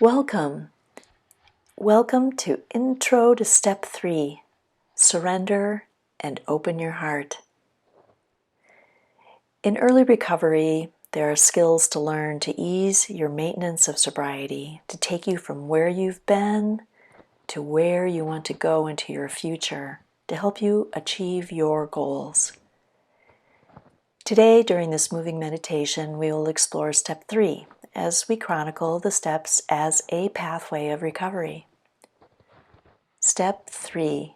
Welcome. Welcome to Intro to Step 3, Surrender and Open Your Heart. In early recovery, there are skills to learn to ease your maintenance of sobriety, to take you from where you've been to where you want to go into your future, to help you achieve your goals. Today, during this moving meditation, we will explore Step 3 as we chronicle the steps as a pathway of recovery. Step 3.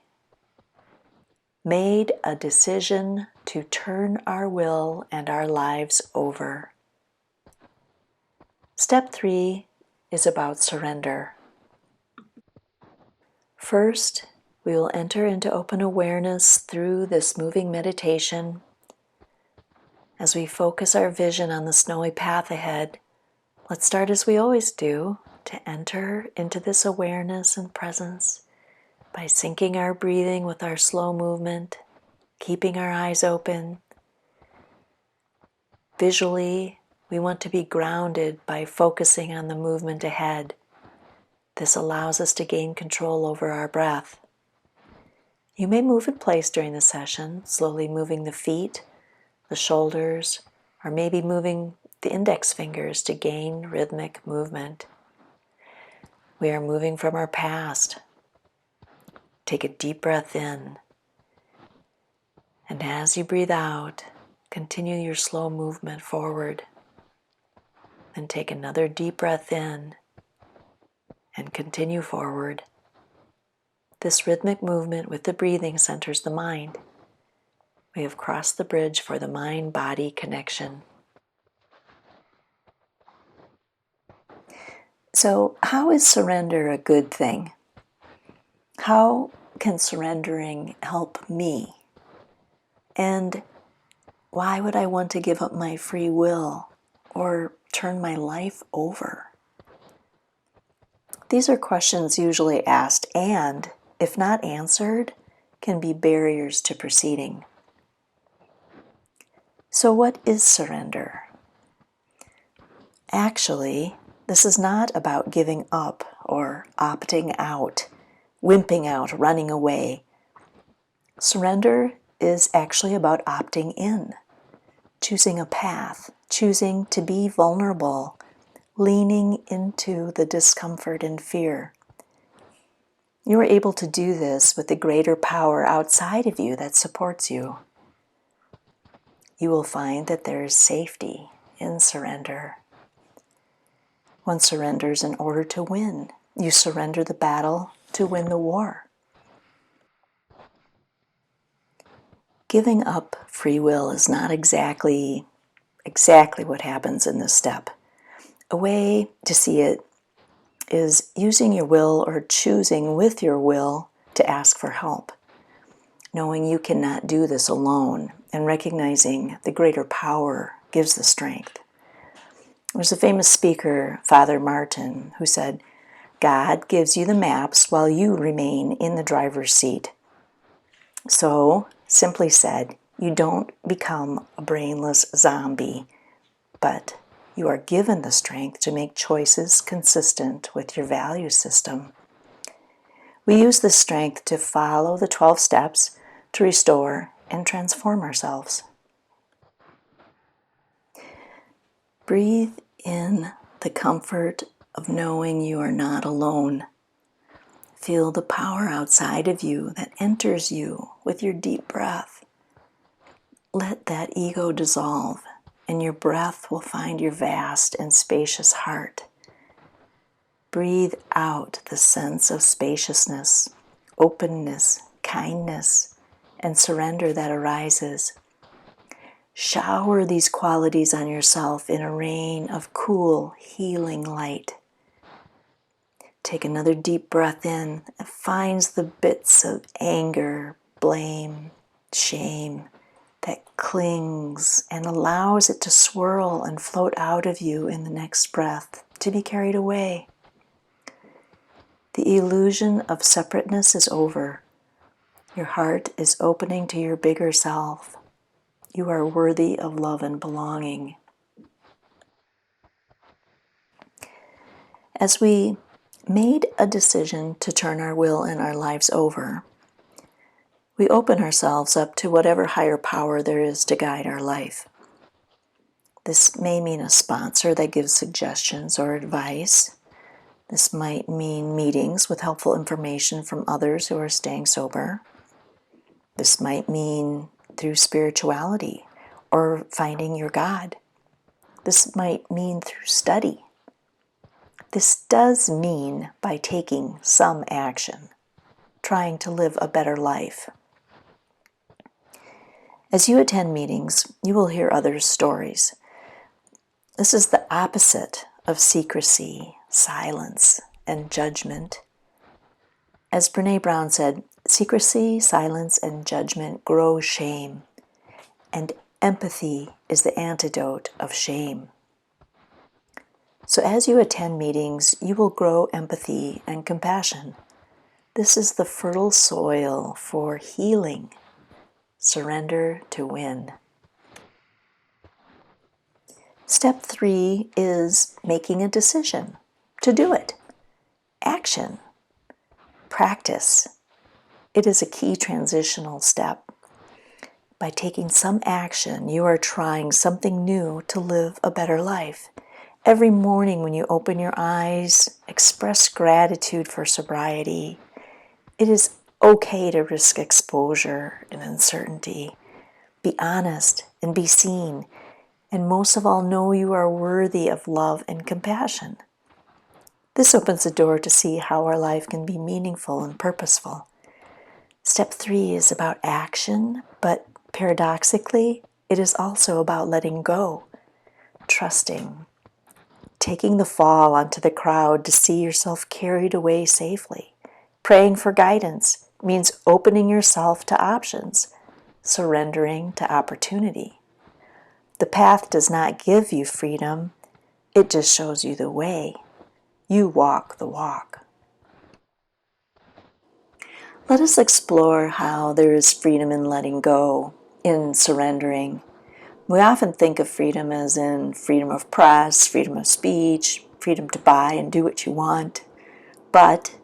Made a decision to turn our will and our lives over. Step 3 is about surrender. First, we will enter into open awareness through this moving meditation. As we focus our vision on the snowy path ahead, let's start as we always do, to enter into this awareness and presence by syncing our breathing with our slow movement, keeping our eyes open. Visually, we want to be grounded by focusing on the movement ahead. This allows us to gain control over our breath. You may move in place during the session, slowly moving the feet, the shoulders, or maybe moving the index fingers to gain rhythmic movement. We are moving from our past. Take a deep breath in. And as you breathe out, continue your slow movement forward. Then take another deep breath in and continue forward. This rhythmic movement with the breathing centers the mind. We have crossed the bridge for the mind-body connection. So, how is surrender a good thing? How can surrendering help me? And why would I want to give up my free will or turn my life over? These are questions usually asked and, if not answered, can be barriers to proceeding. So what is surrender? Actually, this is not about giving up or opting out, wimping out, running away. Surrender is actually about opting in, choosing a path, choosing to be vulnerable, leaning into the discomfort and fear. You are able to do this with the greater power outside of you that supports you. You will find that there is safety in surrender. One surrenders in order to win. You surrender the battle to win the war. Giving up free will is not exactly what happens in this step. A way to see it is using your will or choosing with your will to ask for help, knowing you cannot do this alone and recognizing the greater power gives the strength. There's a famous speaker, Father Martin, who said, "God gives you the maps while you remain in the driver's seat." So, simply said, you don't become a brainless zombie, but you are given the strength to make choices consistent with your value system. We use this strength to follow the 12 steps to restore and transform ourselves. Breathe in the comfort of knowing you are not alone. Feel the power outside of you that enters you with your deep breath. Let that ego dissolve, and your breath will find your vast and spacious heart. Breathe out the sense of spaciousness, openness, kindness, and surrender that arises. Shower these qualities on yourself in a rain of cool, healing light. Take another deep breath in that finds the bits of anger, blame, shame that clings and allows it to swirl and float out of you in the next breath to be carried away. The illusion of separateness is over. Your heart is opening to your bigger self. You are worthy of love and belonging. As we made a decision to turn our will and our lives over, we open ourselves up to whatever higher power there is to guide our life. This may mean a sponsor that gives suggestions or advice. This might mean meetings with helpful information from others who are staying sober. This might mean through spirituality or finding your God. This might mean through study. This does mean by taking some action, trying to live a better life. As you attend meetings, you will hear others' stories. This is the opposite of secrecy, silence, and judgment. As Brené Brown said, secrecy, silence, and judgment grow shame, and empathy is the antidote of shame. So as you attend meetings, you will grow empathy and compassion. This is the fertile soil for healing. Surrender to win. Step 3 is making a decision to do it. Action. Practice. It is a key transitional step. By taking some action, you are trying something new to live a better life. Every morning when you open your eyes, express gratitude for sobriety. It is okay to risk exposure and uncertainty. Be honest and be seen. And most of all, know you are worthy of love and compassion. This opens the door to see how our life can be meaningful and purposeful. Step 3 is about action, but paradoxically, it is also about letting go, trusting, taking the fall onto the crowd to see yourself carried away safely. Praying for guidance means opening yourself to options, surrendering to opportunity. The path does not give you freedom, it just shows you the way. You walk the walk. Let us explore how there is freedom in letting go, in surrendering. We often think of freedom as in freedom of press, freedom of speech, freedom to buy and do what you want. But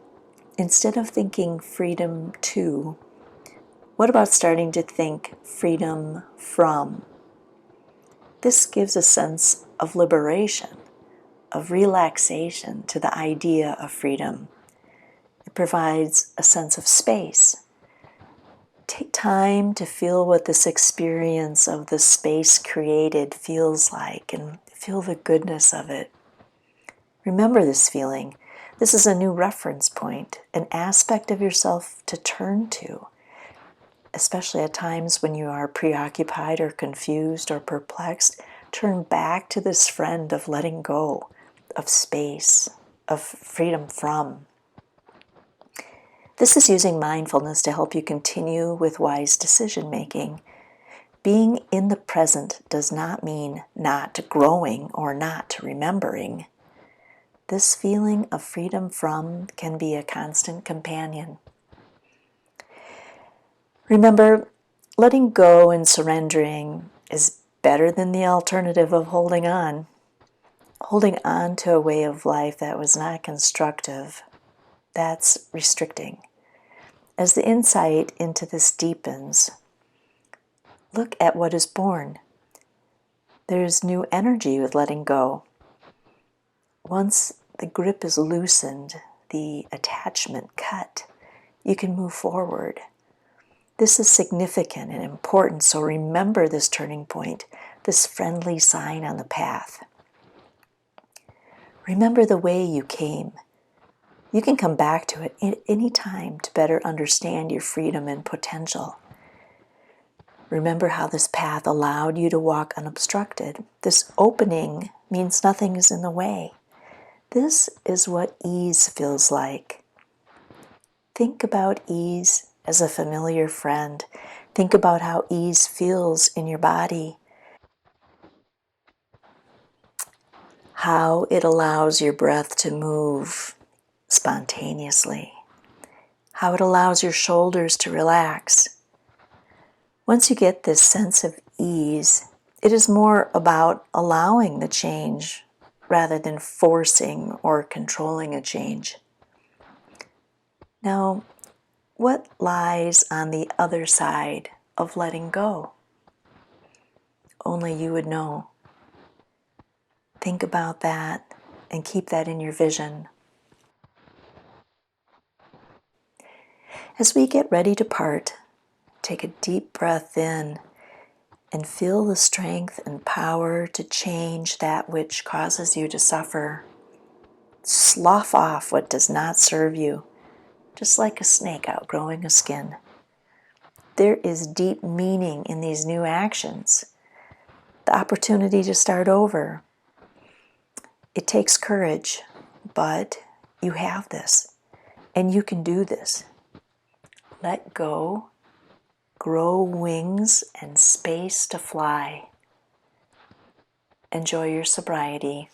instead of thinking freedom to, what about starting to think freedom from? This gives a sense of liberation, of relaxation to the idea of freedom. It provides a sense of space. Take time to feel what this experience of the space created feels like and feel the goodness of it. Remember this feeling. This is a new reference point, an aspect of yourself to turn to, especially at times when you are preoccupied or confused or perplexed. Turn back to this friend of letting go, of space, of freedom from. This is using mindfulness to help you continue with wise decision making. Being in the present does not mean not growing or not remembering. This feeling of freedom from can be a constant companion. Remember, letting go and surrendering is better than the alternative of holding on. Holding on to a way of life that was not constructive, that's restricting. As the insight into this deepens, look at what is born. There's new energy with letting go. Once the grip is loosened, the attachment cut, you can move forward. This is significant and important, so remember this turning point, this friendly sign on the path. Remember the way you came. You can come back to it at any time to better understand your freedom and potential. Remember how this path allowed you to walk unobstructed. This opening means nothing is in the way. This is what ease feels like. Think about ease as a familiar friend. Think about how ease feels in your body. How it allows your breath to move spontaneously. How it allows your shoulders to relax. Once you get this sense of ease, it is more about allowing the change rather than forcing or controlling a change. Now, what lies on the other side of letting go? Only you would know. Think about that and keep that in your vision. As we get ready to part, take a deep breath in and feel the strength and power to change that which causes you to suffer. Slough off what does not serve you, just like a snake outgrowing a skin. There is deep meaning in these new actions. The opportunity to start over. It takes courage, but you have this, and you can do this. Let go, grow wings and space to fly. Enjoy your sobriety.